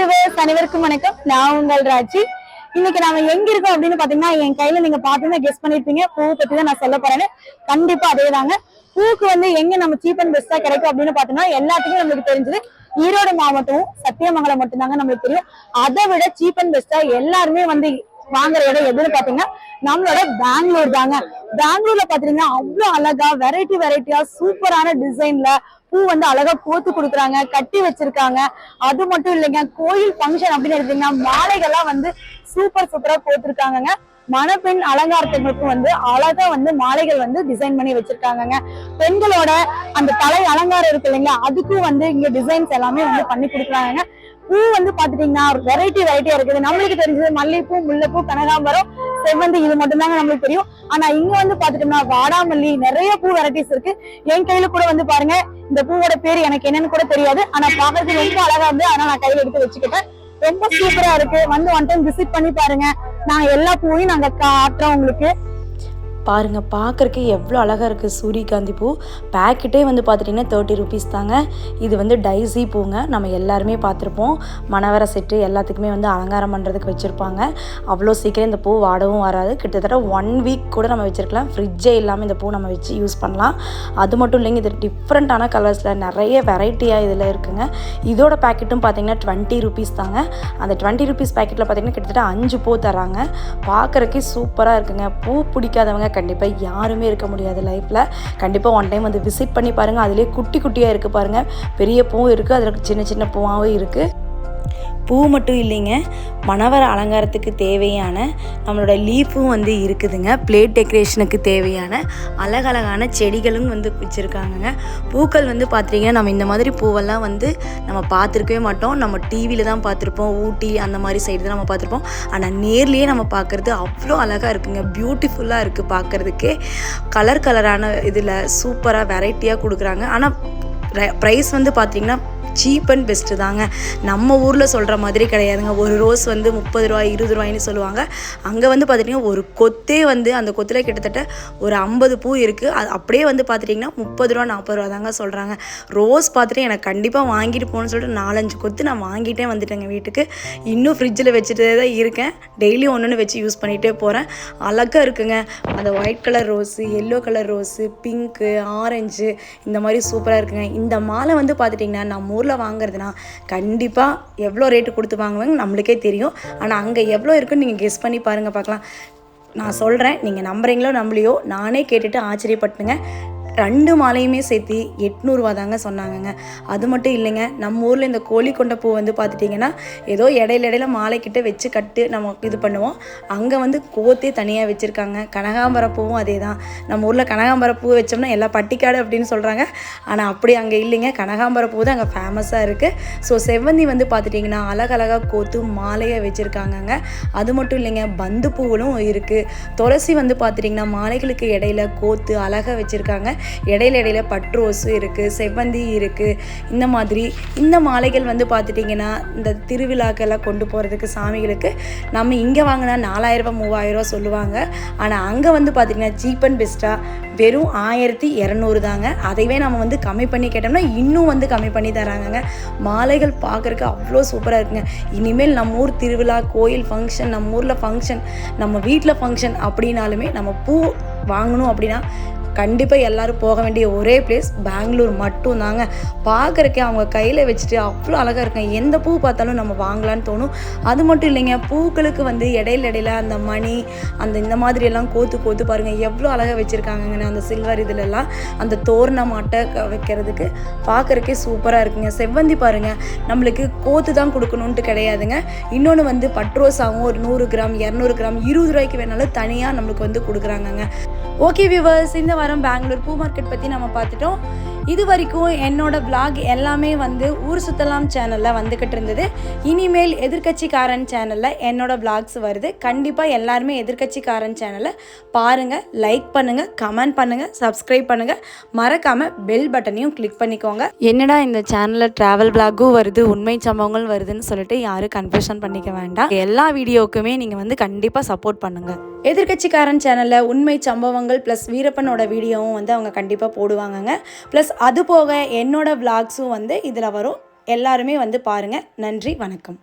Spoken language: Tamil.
வியூவர்ஸ் அனைவருக்கும் வணக்கம். நான் உங்கள் ராஜி. இன்னைக்கு நாம எங்க இருக்கோம் அப்படின்னு பாத்தீங்கன்னா, என் கையில நீங்க பாத்தீங்கன்னா கெஸ் பண்ணிருப்பீங்க. பூ பத்தி தான் நான் சொல்ல போறேன்னு. கண்டிப்பா அதேதாங்க. பூக்கு எங்க நம்ம சீப் அண்ட் பெஸ்டா கிடைக்கும் அப்படின்னு பாத்தீங்கன்னா, எல்லாத்துக்கும் நம்மளுக்கு தெரிஞ்சது ஈரோடு மாவட்டம் சத்தியமங்கலம் மட்டும்தாங்க நம்மளுக்கு தெரியும். அதை விட சீப் அண்ட் பெஸ்டா எல்லாருமே வாங்குற இடம் எதுன்னு பாத்தீங்கன்னா நம்மளோட பெங்களூர் தாங்க. பெங்களூர்ல பாத்தீங்கன்னா அவ்வளவு அழகா வெரைட்டியா சூப்பரான டிசைன்ல பூ அழகா கோத்து கொடுக்குறாங்க, கட்டி வச்சிருக்காங்க. அது மட்டும் இல்லைங்க, கோயில் ஃபங்க்ஷன் அப்படின்னு எடுத்தீங்கன்னா மாலைகள்லாம் சூப்பரா போட்டிருக்காங்க. மணப்பெண் அலங்காரத்துக்கு அழகா மாலைகள் டிசைன் பண்ணி வச்சிருக்காங்க. பெண்களோட அந்த தலை அலங்காரம் இருக்கு இல்லைங்களா, அதுக்கும் இங்க டிசைன்ஸ் எல்லாமே பண்ணி கொடுக்குறாங்க. பூ பாத்துட்டீங்கன்னா வெரைட்டியா இருக்குது. நம்மளுக்கு தெரிஞ்சது மல்லிகைப்பூ, முல்லைப்பூ, கனகாம்பரம், செவ்வந்தி, இது மட்டும் தாங்க நம்மளுக்கு தெரியும். ஆனா இங்க பாத்துட்டோம்னா வாடாமல்லி, நிறைய பூ வெரைட்டிஸ் இருக்கு. என் கையில கூட பாருங்க, இந்த பூவோட பேரு எனக்கு என்னன்னு கூட தெரியாது. ஆனா பாக்குறதுக்கு ரொம்ப அழகா இருந்து, ஆனா நான் கையில எடுத்து வச்சுக்கிட்டேன். ரொம்ப சூப்பரா இருக்கு. ஒன் டைம் விசிட் பண்ணி பாருங்க. நாங்க எல்லா பூவையும் நாங்க காட்டுறோம் உங்களுக்கு. பாருங்கள், பார்க்குறக்கு எவ்வளோ அழகாக இருக்குது. சூரியகாந்தி பூ பேக்கெட்டே பார்த்துட்டிங்கன்னா 30 rupees தாங்க. இது டைசி பூங்க. நம்ம எல்லாருமே பார்த்துருப்போம். மணவர செட்டு எல்லாத்துக்குமே அலங்காரம் பண்ணுறதுக்கு வச்சுருப்பாங்க. அவ்வளோ சீக்கிரம் இந்த பூ வாடவும் வராது. கிட்டத்தட்ட 1 week கூட நம்ம வச்சுருக்கலாம். ஃப்ரிட்ஜே இல்லாமல் இந்த பூ நம்ம வச்சு யூஸ் பண்ணலாம். அது மட்டும் இல்லைங்க, இது டிஃப்ரெண்ட்டான கலர்ஸில் நிறைய வெரைட்டியாக இதில் இருக்குங்க. இதோட பேக்கெட்டும் பார்த்திங்கன்னா 20 rupees தாங்க. அந்த 20 rupees பேக்கெட்டில் பார்த்திங்கன்னா கிட்டத்தட்ட 5 பூ தராங்க. பார்க்குறக்கே சூப்பராக இருக்குங்க. பூ பிடிக்காதவங்க கண்டிப்பாக யாருமே இருக்க முடியாது லைஃப்பில். கண்டிப்பாக ஒன் டைம் விசிட் பண்ணி பாருங்கள். அதிலே குட்டியாக இருக்குது பாருங்கள். பெரிய பூவும் இருக்குது, அதில் சின்ன பூவாகவும் இருக்குது. பூ மட்டும் இல்லைங்க, மணவர அலங்காரத்துக்கு தேவையான நம்மளோட லீஃபும் இருக்குதுங்க. பிளேட் டெக்கரேஷனுக்கு தேவையான அழகழகான செடிகளும் வச்சுருக்காங்கங்க. பூக்கள் பார்த்திங்கன்னா நம்ம இந்த மாதிரி பூவெல்லாம் நம்ம பார்த்துருக்கவே மாட்டோம். நம்ம டிவியில் தான் பார்த்துருப்போம். ஊட்டி அந்த மாதிரி சைடு தான் நம்ம பார்த்துருப்போம். ஆனால் நேர்லேயே நம்ம பார்க்குறது அவ்வளோ அழகாக இருக்குங்க. பியூட்டிஃபுல்லாக இருக்குது பார்க்குறதுக்கே. கலரான இதில் சூப்பராக வெரைட்டியாக கொடுக்குறாங்க. ஆனால் ப்ரைஸ் பார்த்திங்கன்னா சீப் அண்ட் பெஸ்ட்டு தாங்க. நம்ம ஊரில் சொல்கிற மாதிரி கிடையாதுங்க. ஒரு ரோஸ் 30 ரூபா 20 ரூபாய்ன்னு சொல்லுவாங்க. அங்கே பார்த்துட்டிங்கன்னா ஒரு கொத்தே அந்த கொத்தில் கிட்டத்தட்ட ஒரு 50 பூ இருக்குது. அது அப்படியே பார்த்துட்டிங்கன்னா 30 ரூபா 40 ரூபா தாங்க சொல்கிறாங்க. ரோஸ் பார்த்துட்டு எனக்கு கண்டிப்பாக வாங்கிட்டு போகணுன்னு சொல்லிட்டு 4-5 கொத்து நான் வாங்கிட்டே வந்துட்டேங்க வீட்டுக்கு. இன்னும் ஃப்ரிட்ஜில் வச்சுட்டே தான் இருக்கேன். டெய்லி ஒன்று வச்சு யூஸ் பண்ணிகிட்டே போகிறேன். அழகாக இருக்குங்க. அந்த white colour rose, yellow colour rose, pink, orange, இந்த மாதிரி சூப்பராக இருக்குங்க. இந்த மாலை பார்த்துட்டிங்கன்னா நம்ம ஊரில் வாங்குறதுனா கண்டிப்பாக எவ்வளோ ரேட்டு கொடுத்து வாங்குவாங்க நம்மளுக்கே தெரியும். ஆனால் அங்கே எவ்வளோ இருக்குன்னு நீங்கள் கெஸ் பண்ணி பாருங்கள், பார்க்கலாம். நான் சொல்கிறேன், நீங்கள் நம்புறீங்களோ நம்பலையோ, நானே கேட்டுட்டு ஆச்சரியப்பட்டுங்க. 2 மாலையுமே சேர்த்து 800 ரூபா தாங்க சொன்னாங்கங்க. அது மட்டும் இல்லைங்க, நம்ம ஊரில் இந்த கோழிக்கொண்ட பூ பார்த்துட்டிங்கன்னா ஏதோ இடையில மாலைக்கிட்ட வச்சு கட்டு நம்ம இது பண்ணுவோம். அங்கே கோத்தே தனியாக வச்சுருக்காங்க. கனகாம்பர பூவும் அதே தான். நம்ம ஊரில் கனகாம்பர பூ வச்சோம்னா எல்லாம் பட்டிக்காடு அப்படின்னு சொல்கிறாங்க. ஆனால் அப்படி அங்கே இல்லைங்க. கனகாம்பர பூ தான் அங்கே ஃபேமஸாக இருக்குது. ஸோ செவ்வந்தி பார்த்துட்டிங்கன்னா அழகழகாக கோத்து மாலையை வச்சுருக்காங்கங்க. அது மட்டும் இல்லைங்க, பந்து பூவும் இருக்குது. துளசி பார்த்துட்டிங்கன்னா மாலைகளுக்கு இடையில கோத்து அழகாக வச்சுருக்காங்க. இடையில பட்ரோஸு இருக்குது, செவ்வந்தி இருக்குது. இந்த மாதிரி இந்த மாலைகள் பார்த்துட்டிங்கன்னா இந்த திருவிழாக்கெல்லாம் கொண்டு போகிறதுக்கு சாமிகளுக்கு நம்ம இங்கே வாங்கினா 4000 ரூபா 3000 ரூபா சொல்லுவாங்க. ஆனால் அங்கே பார்த்திங்கன்னா சீப் அண்ட் பெஸ்ட்டாக வெறும் 1200 தாங்க. அதைவே நம்ம கம்மி பண்ணி கேட்டோம்னா இன்னும் கம்மி பண்ணி தராங்கங்க. மாலைகள் பார்க்குறக்கு அவ்வளோ சூப்பராக இருக்குங்க. இனிமேல் நம்ம ஊர் திருவிழா, கோயில் ஃபங்க்ஷன், நம்ம ஊரில் ஃபங்க்ஷன், நம்ம வீட்டில் ஃபங்க்ஷன் அப்படின்னாலுமே நம்ம பூ வாங்கணும் அப்படின்னா கண்டிப்பாக எல்லோரும் போக வேண்டிய ஒரே பிளேஸ் பெங்களூர் மட்டும் தாங்க. பார்க்குறக்கே அவங்க கையில் வச்சுட்டு அவ்வளோ அழகாக இருக்கும். எந்த பூ பார்த்தாலும் நம்ம வாங்கலான்னு தோணும். அது மட்டும் இல்லைங்க, பூக்களுக்கு இடையில அந்த மணி இந்த மாதிரி எல்லாம் கோத்து பாருங்கள் எவ்வளோ அழகாக வச்சுருக்காங்கன்னு. அந்த சில்வர் இதிலெல்லாம் அந்த தோரணம் அட்டை வைக்கிறதுக்கு பார்க்குறக்கே சூப்பராக இருக்குங்க. செவ்வந்தி பாருங்கள், நம்மளுக்கு கோத்து தான் கொடுக்கணுன்ட்டு கிடையாதுங்க. இன்னொன்று பட்ரோஸாகவும் ஒரு 100 கிராம் 200 கிராம் 20 ரூபாய்க்கு வேணாலும் தனியாக நம்மளுக்கு கொடுக்குறாங்கங்க. ஓகே வியூவர்ஸ், இந்த வாரம் பெங்களூர் பூ மார்க்கெட் பற்றி நம்ம பார்த்துட்டோம். இது வரைக்கும் என்னோட vlog எல்லாமே ஊர் சுத்தலாம் சேனலில் வந்துக்கிட்டு இருந்தது. இனிமேல் எதிர்கட்சிக்காரன் சேனலில் என்னோட vlogs வருது. கண்டிப்பாக எல்லாருமே எதிர்கட்சிக்காரன் சேனலை பாருங்கள், லைக் பண்ணுங்கள், கமெண்ட் பண்ணுங்கள், சப்ஸ்கிரைப் பண்ணுங்கள். மறக்காமல் பெல் பட்டனையும் கிளிக் பண்ணிக்கோங்க. என்னடா இந்த சேனலில் ட்ராவல் vlogகும் வருது, உண்மை சம்பவங்கள் வருதுன்னு சொல்லிட்டு யாரும் கன்ஃபியூஷன் பண்ணிக்க வேண்டாம். எல்லா வீடியோக்குமே நீங்கள் கண்டிப்பாக சப்போர்ட் பண்ணுங்கள். எதிர்கட்சிக்காரன் சேனலில் உண்மை சம்பவங்கள் ப்ளஸ் வீரப்பனோட வீடியோவும் அவங்க கண்டிப்பாக போடுவாங்கங்க. ப்ளஸ் அது போக என்னோட vlogsம் இதில் வரும். எல்லாருமே பாருங்கள். நன்றி, வணக்கம்.